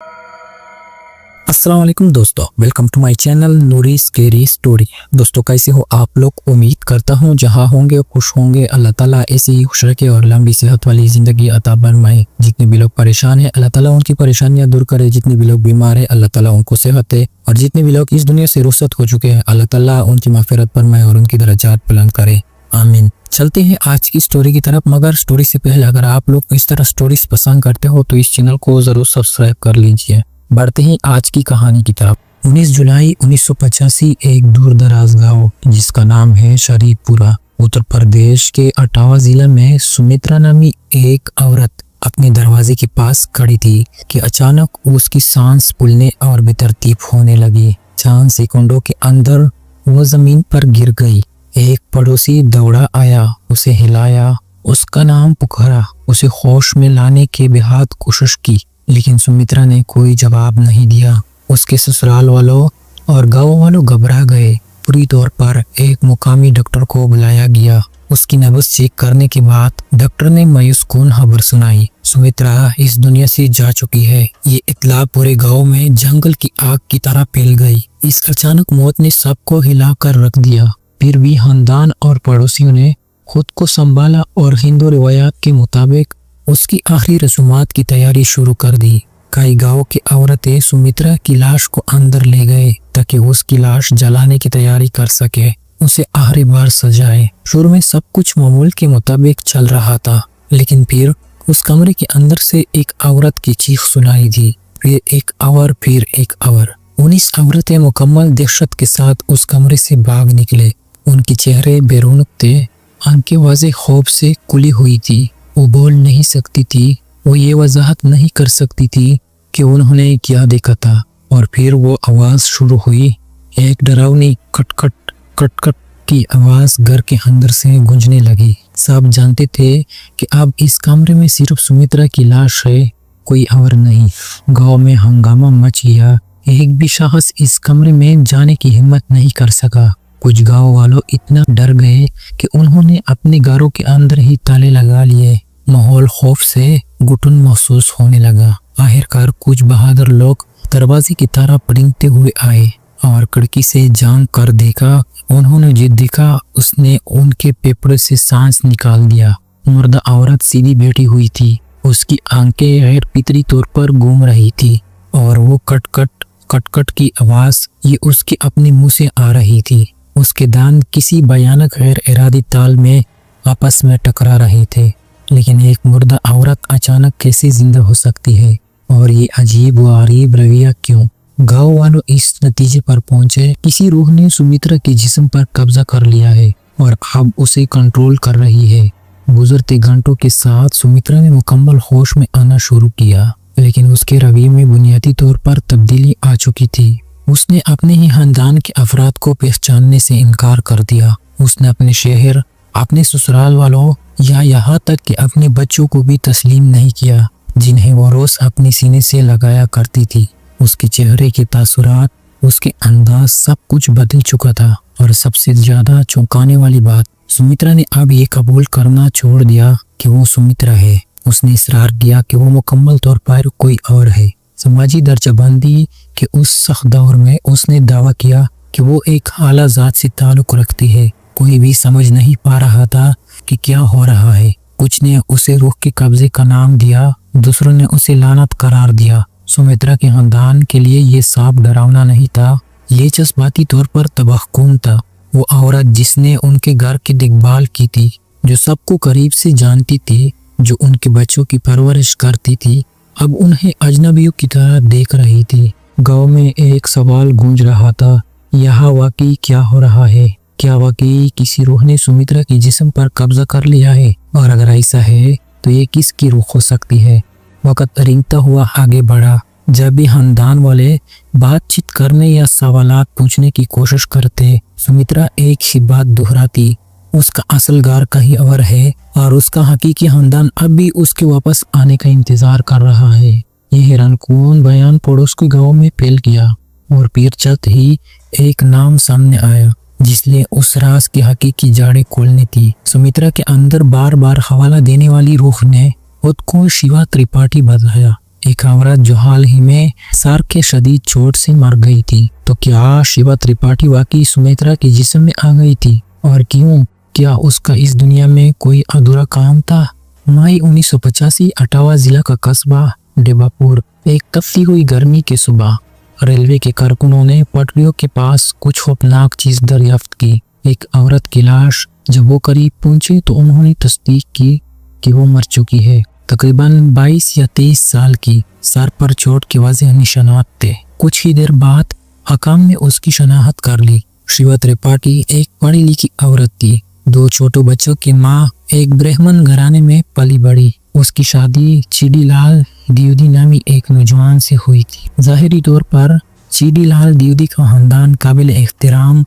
अस्सलाम वालेकुम दोस्तों, welcome to my channel Noori scary story. दोस्तों कैसे हो आप लोग? उम्मीद करता हूँ जहाँ होंगे खुश होंगे। अल्लाह ताला ऐसे ही खुश रखे और लंबी सेहत वाली ज़िंदगी अता फरमाए। जितने भी लोग परेशान हैं अल्लाह ताला उनकी परेशानियाँ दूर करे। जितने भी लोग बीमार हैं अल्लाह ताला उनको सेहत दे। और जितने भी लोग इस दुनिया से रुखसत हो चुके हैं अल्लाह ताला उनकी मग़फ़िरत फरमाए और उनकी दर्जात बुलंद करे, आमीन। चलते हैं आज की स्टोरी की तरफ, मगर स्टोरी से पहले अगर आप लोग इस तरह स्टोरीज पसंद करते हो तो इस चैनल को ज़रूर सब्सक्राइब कर लीजिए। बढ़ते हैं आज की कहानी की तरफ। 19 जुलाई 1985 एक दूर दराज गाँव जिसका नाम है शरीफपुरा, उत्तर प्रदेश के अटावा जिला में सुमित्रा नामी एक औरत अपने दरवाजे के पास खड़ी थी कि अचानक उसकी सांस फूलने और बेतरतीब होने लगी। चंद सेकंडों के अंदर वो जमीन पर गिर गई। एक पड़ोसी दौड़ा आया, उसे हिलाया, उसका नाम पुकारा, उसे होश में लाने की बेहद कोशिश की, लेकिन सुमित्रा ने कोई जवाब नहीं दिया। उसके ससुराल वालों और गांव वालों घबरा गए। पूरी तौर पर एक मुकामी डॉक्टर को बुलाया गया। उसकी नब्ज चेक करने के बाद डॉक्टर ने मायूस कौन खबर सुनाई, सुमित्रा इस दुनिया से जा चुकी है। ये इत्तला पूरे गांव में जंगल की आग की तरह फैल गई। इस अचानक मौत ने सबको हिला कर रख दिया। फिर भी खानदान और पड़ोसियों ने खुद को संभाला और हिंदू रिवायात के मुताबिक उसकी आखिरी रस्मात की तैयारी शुरू कर दी। कई गांव की औरतें सुमित्रा की लाश को अंदर ले गए ताकि उसकी लाश जलाने की तैयारी कर सके, उसे आखिरी बार सजाए। शुरू में सब कुछ मामूल के मुताबिक चल रहा था, लेकिन फिर उस कमरे के अंदर से एक औरत की चीख सुनाई दी। फिर एक और 19 औरतें मुकम्मल दहशत के साथ उस कमरे से भाग निकले। उनके चेहरे बेरौनक थे, आंखें वाज़े खौफ से खुली हुई थी। वो बोल नहीं सकती थी, वो ये वजाहत नहीं कर सकती थी कि उन्होंने क्या देखा था। और फिर वो आवाज़ शुरू हुई, एक डरावनी कटकट कटकट की आवाज़ घर के अंदर से गूंजने लगी। सब जानते थे कि अब इस कमरे में सिर्फ सुमित्रा की लाश है, कोई और नहीं। गांव में हंगामा मच गया। एक भी शख्स इस कमरे में जाने की हिम्मत नहीं कर सका। कुछ गांव वालों इतना डर गए कि उन्होंने अपने घरों के अंदर ही ताले लगा लिए। माहौल खौफ से घुटन महसूस होने लगा। आखिरकार कुछ बहादुर लोग दरवाजे की तरफ रेंगते हुए आए और खिड़की से झांक कर देखा। उन्होंने जो देखा उसने उनके फेफड़े से सांस निकाल दिया। मुर्दा औरत सीधी बैठी हुई थी, उसकी आंखें गैर फितरी तौर पर घूम रही थी और वो कटकट कटकट की आवाज ये उसके अपने मुंह से आ रही थी। उसके दांत किसी भयानक गैर इरादी ताल में आपस में टकरा रहे थे। लेकिन एक मुर्दा औरत अचानक कैसे जिंदा हो सकती है, और ये अजीब व गरीब रवैया क्यों? गांव वालों इस नतीजे पर पहुंचे, किसी रूह ने सुमित्रा के जिस्म पर कब्जा कर लिया है और अब उसे कंट्रोल कर रही है। गुजरते घंटों के साथ सुमित्रा ने मुकम्मल होश में आना शुरू किया, लेकिन उसके रवैये में बुनियादी तौर पर तब्दीली आ चुकी थी। उसने अपने ही खानदान के अफराद को पहचानने से इनकार कर दिया। उसने अपने शहर, अपने ससुराल वालों या यहाँ तक कि अपने बच्चों को भी तस्लीम नहीं किया, जिन्हें वो रोज अपने सीने से लगाया करती थी। उसके चेहरे के तासुरात, उसके अंदाज, सब कुछ बदल चुका था। और सबसे ज्यादा चौंकाने वाली बात, सुमित्रा ने अब ये कबूल करना छोड़ दिया कि वो सुमित्रा है। उसने इसरार किया कि वो मुकम्मल तौर पर कोई और है। समाजी दर्जाबंदी के उस सख्त दौर में उसने दावा किया कि वो एक आला जात से ताल्लुक रखती है। कोई भी समझ नहीं पा रहा था कि क्या हो रहा है। कुछ ने उसे रूह के कब्जे का नाम दिया, दूसरों ने उसे लानत करार दिया। सुमित्रा के खानदान के लिए ये साफ डरावना नहीं था, ये जज्बाती तौर पर तबाहकुन था। वो औरत जिसने उनके घर की देखभाल की थी, जो सबको करीब से जानती थी, जो उनके बच्चों की परवरिश करती थी, अब उन्हें अजनबियों की तरह देख रही थी। गांव में एक सवाल गूंज रहा था, यहाँ वाकई क्या हो रहा है? क्या वाकई किसी रूह ने सुमित्रा के जिस्म पर कब्जा कर लिया है? और अगर ऐसा है तो ये किसकी रूह हो सकती है? वक्त रेंगता हुआ आगे बढ़ा। जब भी खानदान वाले बातचीत करने या सवालात पूछने की कोशिश करते, सुमित्रा एक ही बात दोहराती, उसका असल घर कहीं और है और उसका हकीकी खानदान अब भी उसके वापस आने का इंतजार कर रहा है। ये हैरानकुन बयान पड़ोस के गांव में फैल गया और फिर जल्द ही एक नाम सामने आया जिसने उस राज की हकीकी जड़ें खोलनी थी। सुमित्रा के अंदर बार बार हवाला देने वाली रूह ने खुद को शिवा त्रिपाठी बताया, एक औरत औरत जो हाल ही में सर के शदीद चोट से मर गई थी। तो क्या शिवा त्रिपाठी वाकई सुमित्रा के जिस्म में आ गई थी, और क्यों? क्या उसका इस दुनिया में कोई अधूरा काम था? मई 1985 अटावा जिला का कस्बा डेबापुर। एक तपती हुई गर्मी की सुबह रेलवे के कारकुनों ने पटरियों के पास कुछ खौफनाक चीज दरियाफ्त की। एक औरत की लाश। जब वो करीब पहुंचे तो उन्होंने तस्दीक की कि वो मर चुकी है। तकरीबन 22 या 23 साल की, सर पर चोट के वाज़ेह निशानात थे। कुछ ही देर बाद हकाम ने उसकी शनाख्त कर ली। शिवा त्रिपाठी एक पढ़ी लिखी औरत थी, 2 छोटे बच्चों की माँ, एक ब्राह्मण घराने में पली बड़ी। उसकी शादी चीडीलाल द्विवेदी नामी एक नौजवान से हुई थी। ज़ाहिरी तौर पर चीडीलाल द्विवेदी का खानदान काबिल एहतराम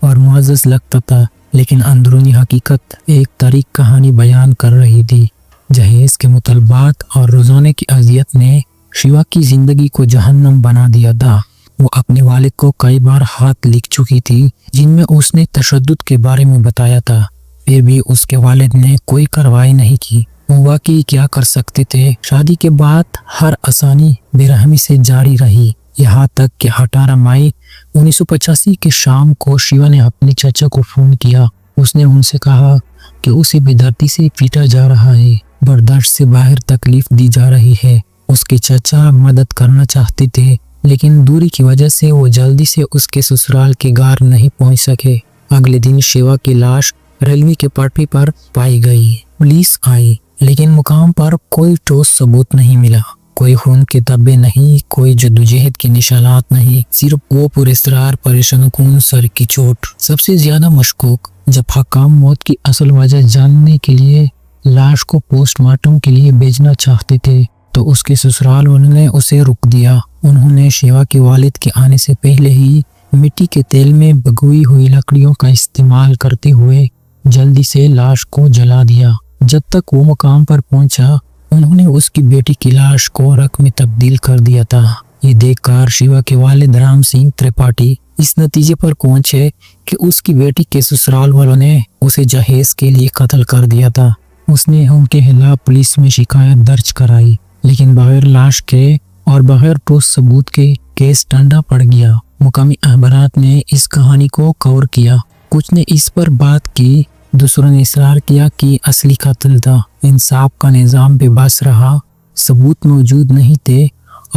और मुअज़्ज़ज़ लगता था, लेकिन अंदरूनी हकीकत एक तारीख कहानी बयान कर रही थी। जहेज के मुतलबात और रोज़ाने की अजियत ने शिवा की जिंदगी को जहन्नम बना दिया था। वो अपने वालिद को कई बार हाथ लिख चुकी थी, जिनमें उसने तशद्दुद के बारे में बताया था। फिर भी उसके वालिद ने कोई कार्रवाई नहीं की। वो वाकई क्या कर सकते थे? शादी के बाद हर आसानी बेरहमी से जारी रही, यहाँ तक कि 18 मई 1985 के शाम को शिवा ने अपने चाचा को फोन किया। उसने उनसे कहा कि उसे बेदर्दी से पीटा जा रहा है, बर्दाश्त से बाहर तकलीफ दी जा रही है। उसके चाचा मदद करना चाहते थे, लेकिन दूरी की वजह से वो जल्दी से उसके ससुराल के घर नहीं पहुंच सके। अगले दिन शिवा की लाश रेलवे के पटरी पर पाई गई। पुलिस आई, लेकिन मुकाम पर कोई ठोस सबूत नहीं मिला। कोई खून के धब्बे नहीं, कोई जद्दोजहद के निशानात नहीं, सिर्फ वो पुरस्कार परेशान कौन सर की चोट। सबसे ज्यादा मशकूक जब हकाम मौत की असल वजह जानने के लिए लाश को पोस्टमार्टम के लिए भेजना चाहते थे, तो उसके ससुराल उन्होंने उसे रोक दिया। उन्होंने शिवा के वालिद के आने से पहले ही मिट्टी के तेल में भगोई हुई लकड़ियों का इस्तेमाल करते हुए जल्दी से लाश को जला दिया। जब तक वो मुकाम पर पहुंचा, उन्होंने उसकी बेटी की लाश को रख में तब्दील कर दिया था। ये देखकर शिवा के वालिद राम सिंह त्रिपाठी इस नतीजे पर पहुंचे कि उसकी बेटी के ससुराल वालों ने उसे जहेज के लिए कत्ल कर दिया था। उसने उनके खिलाफ पुलिस में शिकायत दर्ज कराई, लेकिन बगैर लाश के और बगैर ठोस सबूत के केस ठंडा पड़ गया। मुकामी अखबारात ने इस कहानी को कवर किया। कुछ ने इस पर बात की, दूसरों ने इसरार किया कि असली कातिल था। इंसाफ का निज़ाम बेबस रहा, सबूत मौजूद नहीं थे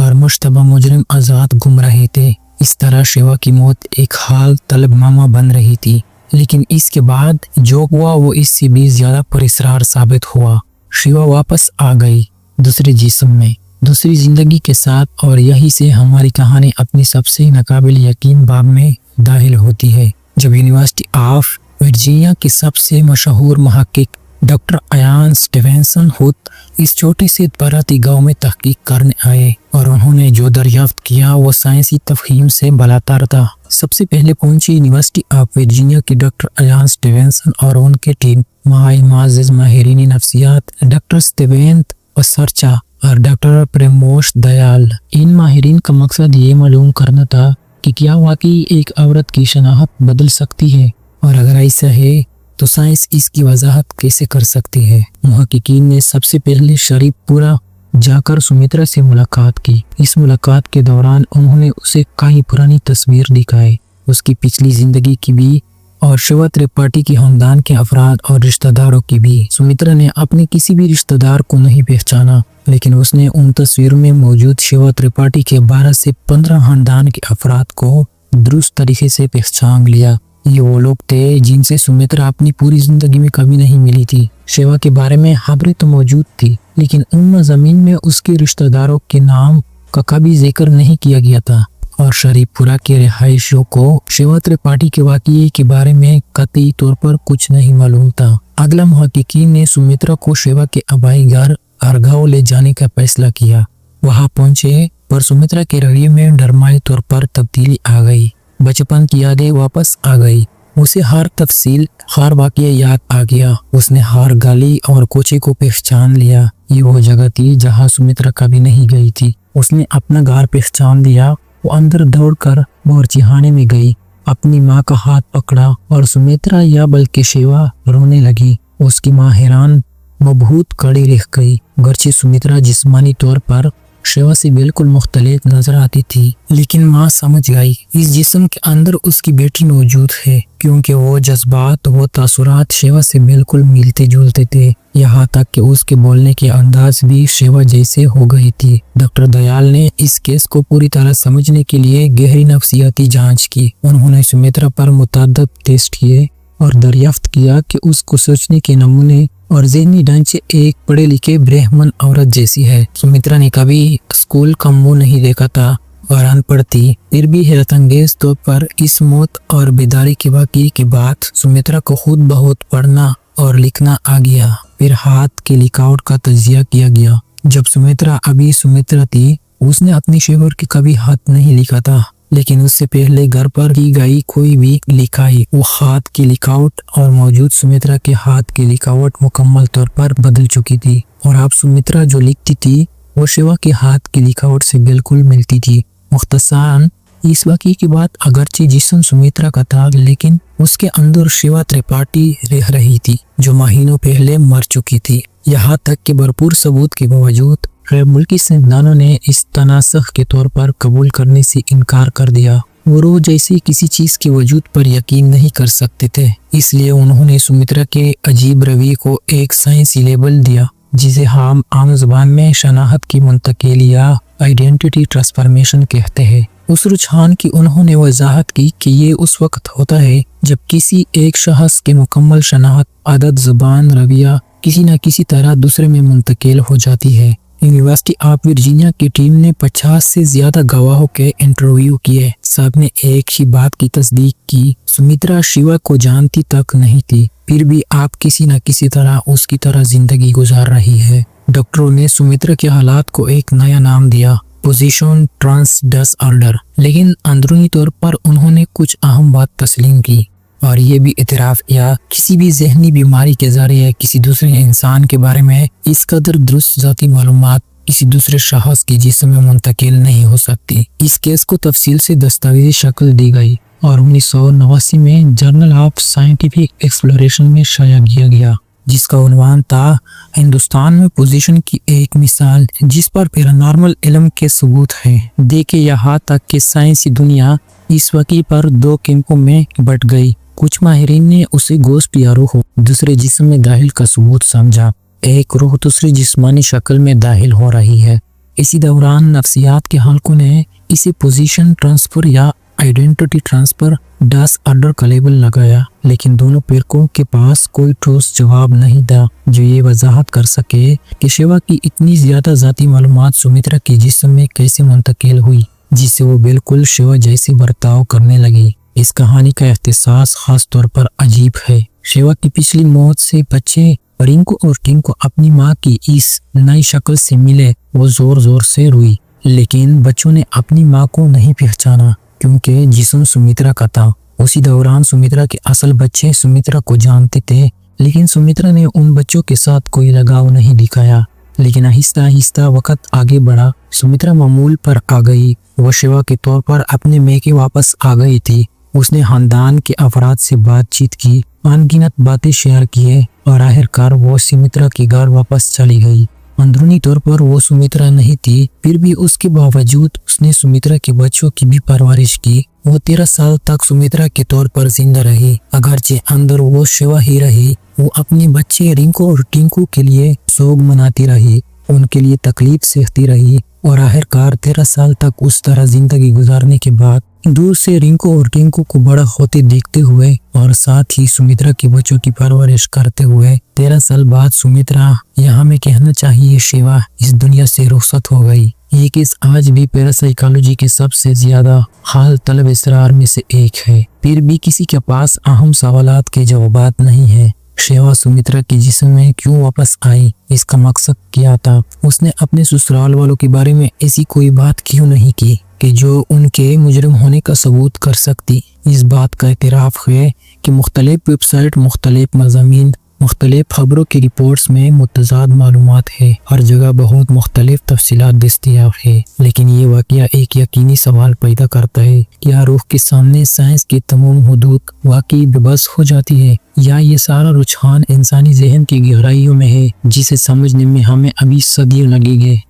और मुश्तबा मुजरिम आज़ाद घूम रहे थे। इस तरह शिवा की मौत एक हाल तलबनामा बन रही थी, लेकिन इसके बाद जो हुआ वो इससे भी ज्यादा पुरस्कार साबित हुआ। शिवा वापस आ गई दूसरे जिस्म में, दूसरी जिंदगी के साथ, और यही से हमारी कहानी अपनी सबसे नाकाबिल यकीन बाब में दाखिल होती है। जब यूनिवर्सिटी ऑफ वर्जीनिया के सबसे मशहूर महक्किक डॉक्टर आयान स्टीवेंसन खुद इस छोटे से बाराती गांव में तहकीक करने आए, और उन्होंने जो दरियाफ्त किया वो साइंसी तफहीम से बलातर था। सबसे पहले पहुंची यूनिवर्सिटी ऑफ वर्जीनिया के डॉक्टर आयान स्टीवेंसन और उनके टीम माजिज माहिरीन नफ्सियात डॉक्टर स्टीवेन असरचा और डॉक्टर प्रेमोश दयाल। इन माहिरीन का मकसद ये मालूम करना था कि क्या वाकई एक औरत की शनाख्त बदल सकती है, और अगर ऐसा है तो साइंस इसकी वजाहत कैसे कर सकती है। मुहक्किकीन ने सबसे पहले शरीफपुरा जाकर सुमित्रा से मुलाकात की। इस मुलाकात के दौरान उन्होंने उसे कई पुरानी तस्वीर दिखाई, उसकी पिछली जिंदगी की भी और शिवा त्रिपाठी के खानदान के अफराद और रिश्तेदारों की भी। सुमित्रा ने अपने किसी भी रिश्तेदार को नहीं पहचाना, लेकिन उसने उन तस्वीरों में मौजूद शिवा त्रिपाठी के 12 से 15 खानदान के अफराद को दुरुस्त तरीके से पहचान लिया। ये वो लोग थे जिनसे सुमित्रा अपनी पूरी जिंदगी में कभी नहीं मिली थी। शिवा के बारे में खबरें तो मौजूद थी, लेकिन उन मज़ामीन में उसके रिश्तेदारों के नाम का कभी जिक्र नहीं किया गया था, और शरीफपुरा के रिहायशियों को शिवा त्रिपाठी के वाक़ये के बारे में कतई तौर पर कुछ नहीं मालूम था। अगला मुहक्किकीन ने सुमित्रा को शिवा के आबाई घर अरगांव ले जाने का फैसला किया। वहां पहुंचे पर सुमित्रा के रवैये में डरमाई तौर पर तब्दीली आ गई। बचपन की यादें वापस आ गई। उसे हर तफसील, हर वाक़या याद आ गया। उसने हर गली और कोचे को पहचान लिया। ये वो जगह थी जहाँ सुमित्रा कभी नहीं गई थी। उसने अपना घर पहचान लिया। वो अंदर दौड़कर बावर्चीखाने में गई, अपनी माँ का हाथ पकड़ा और सुमित्रा या बल्कि शिवा रोने लगी। उसकी माँ हैरान मबहूत खड़ी रह गई। गर्चे सुमित्रा जिस्मानी तौर पर शिवा से बिल्कुल मुख्तलिफ नजर आती थी, लेकिन माँ समझ गई इस जिस्म के अंदर उसकी बेटी मौजूद है, क्योंकि वो जज्बात वो तासुरात शिवा से बिल्कुल मिलते जुलते थे। यहाँ तक कि उसके बोलने के अंदाज भी शिवा जैसे हो गई थी। डॉक्टर दयाल ने इस केस को पूरी तरह समझने के लिए गहरी नफ्सियाती जांच की। उन्होंने सुमित्रा पर मुतअद्दिद टेस्ट किए और दरियाफ्त किया कि उसको सोचने के नमूने और ज़हनी ढांचे एक पढ़े लिखे ब्राह्मण औरत जैसी है। सुमित्रा ने कभी स्कूल का मुंह नहीं देखा था और अनपढ़ थी, फिर भी हैरत अंगेज तौर पर इस मौत और बेदारी के वाक़ये के बाद सुमित्रा को खुद बहुत पढ़ना और लिखना आ गया। फिर हाथ के लिखावट का तजिया किया गया। जब सुमित्रा अभी सुमित्रा थी, उसने अपनी शेवर के कभी हाथ नहीं लिखा था, लेकिन उससे पहले घर पर की गई कोई भी लिखाई वो हाथ की लिखावट और मौजूद सुमित्रा के हाथ की लिखावट मुकम्मल तौर पर बदल चुकी थी। और अब सुमित्रा जो लिखती थी वो शिवा के हाथ की लिखावट से बिल्कुल मिलती थी। मुख्तसरन इस वाक़ये के बाद अगरचे जिस्म सुमित्रा का था, लेकिन उसके अंदर शिवा त्रिपाठी रह रही थी, जो महीनों पहले मर चुकी थी। यहाँ तक कि भरपूर सबूत के बावजूद गैर मुल्की साइंसदानों ने इस तनासख के तौर पर कबूल करने से इनकार कर दिया। वो रोज जैसे किसी चीज के वजूद पर यकीन नहीं कर सकते थे, इसलिए उन्होंने सुमित्रा के अजीब रवैये को एक साइंसी लेबल दिया, जिसे हम आम ज़बान में शनाख्त की मुंतकिली या आइडेंटिटी ट्रांसफॉर्मेशन कहते हैं। उस रुझान की उन्होंने वजाहत की कि ये उस वक्त होता है जब किसी एक शख्स के मुकम्मल शनाख्त, आदत, ज़बान, रवैया किसी न किसी तरह दूसरे में मुंतकिल हो जाती है। यूनिवर्सिटी ऑफ वर्जीनिया की टीम ने 50 से ज्यादा गवाहों के इंटरव्यू किए। सबने एक ही बात की तस्दीक की, सुमित्रा शिवा को जानती तक नहीं थी, फिर भी आप किसी न किसी तरह उसकी तरह जिंदगी गुजार रही है। डॉक्टरों ने सुमित्रा के हालात को एक नया नाम दिया, पोजीशन ट्रांस डिसऑर्डर, लेकिन अंदरूनी तौर पर उन्होंने कुछ अहम बात तस्लीम की और ये भी इतराफ़ किया, किसी भी जहनी बीमारी के जरिए किसी दूसरे इंसान के बारे में इस कदर दुरुस्त ज़ाती मालूमात किसी दूसरे शख्स की जिस्म में मुंतकिल नहीं हो सकती। इस केस को तफसील से दस्तावेजी शक्ल दी गई और 1989 में जर्नल ऑफ साइंटिफिक एक्सप्लोरेशन में शाया किया गया, जिसका उन्वान था हिंदुस्तान में पोजीशन की एक मिसाल, जिस पर पैरानॉर्मल इल्म के सबूत हैं। देखे यहाँ तक कि साइंसी दुनिया इस वाक़ये पर दो कैंपों में बट गई। कुछ माहिरीन ने उसे गोश्त या रूह दूसरे जिस्म में दाखिल का सबूत समझा, एक रूह दूसरी जिस्मानी शक्ल में दाखिल हो रही है। इसी दौरान नफ्सियात के हल्कों ने इसे पोजीशन ट्रांसफर या आइडेंटिटी ट्रांसफर डिसऑर्डर का लेबल लगाया, लेकिन दोनों फिरकों के पास कोई ठोस जवाब नहीं था जो ये वजाहत कर सके कि शिवा की इतनी ज्यादा ज़ाती मालूमात सुमित्रा के जिस्म में कैसे मुंतकिल हुई, जिससे वो बिल्कुल शिवा जैसी बर्ताव करने लगी। इस कहानी का एहसास खास तौर पर अजीब है। शिवा की पिछली मौत से बच्चे रिंकू और टिंकू अपनी माँ की इस नई शक्ल से मिले। वो जोर जोर से रोई, लेकिन बच्चों ने अपनी माँ को नहीं पहचाना क्योंकि जिस्म सुमित्रा का था। उसी दौरान सुमित्रा के असल बच्चे सुमित्रा को जानते थे, लेकिन सुमित्रा ने उन बच्चों के साथ कोई लगाव नहीं दिखाया। लेकिन आहिस्ता आहिस्ता वक्त आगे बढ़ा, सुमित्रा मामूल पर आ गई। वो शिवा के तौर पर अपने मैके वापस आ गई थी। उसने खानदान के अफराद से बातचीत की, अनगिनत बातें शेयर किए और आखिरकार वो सुमित्रा के घर वापस चली गई। अंदरूनी तौर पर वो सुमित्रा नहीं थी, फिर भी उसके बावजूद उसने सुमित्रा के बच्चों की भी परवरिश की। वो 13 साल तक सुमित्रा के तौर पर जिंदा रही, अगरचे अंदर वो शिवा ही रही। वो अपने बच्चे रिंकू और टिंकू के लिए सोग मनाती रही, उनके लिए तकलीफ सहती रही और आखिरकार 13 साल तक उस तरह जिंदगी गुजारने के बाद दूर से रिंकू और टिंकू को बड़ा होते देखते हुए और साथ ही सुमित्रा के बच्चों की परवरिश करते हुए 13 साल बाद सुमित्रा, यहाँ में कहना चाहिए शिवा, इस दुनिया से रुखसत हो गई। ये केस आज भी पैरासाइकोलॉजी के सबसे ज्यादा हाल तलब इसरार में से एक है। फिर भी किसी के पास अहम सवालात के जवाबात नहीं है। शिवा सुमित्रा के जिस्म में क्यों वापस आई, इसका मकसद क्या था? उसने अपने ससुराल वालों के बारे में ऐसी कोई बात क्यों नहीं की कि जो उनके मुजरिम होने का सबूत कर सकती? इस बात का इतराफ़ है कि मुख्तलिफ वेबसाइट, मुख्तलिफ मज़ामीन, मुख्तलिफ खबरों की रिपोर्ट्स में मुतज़ाद मालूमात है। हर जगह बहुत मुख्तलिफ तफसीलात दस्तयाब है, लेकिन ये वाक़या एक यकीनी सवाल पैदा करता है, क्या रूह के सामने साइंस की तमाम हुदूद वाकई बेबस हो जाती है, या ये सारा रुझान इंसानी जहन की गहराइयों में है जिसे समझने में हमें अभी सदियों लगेंगे।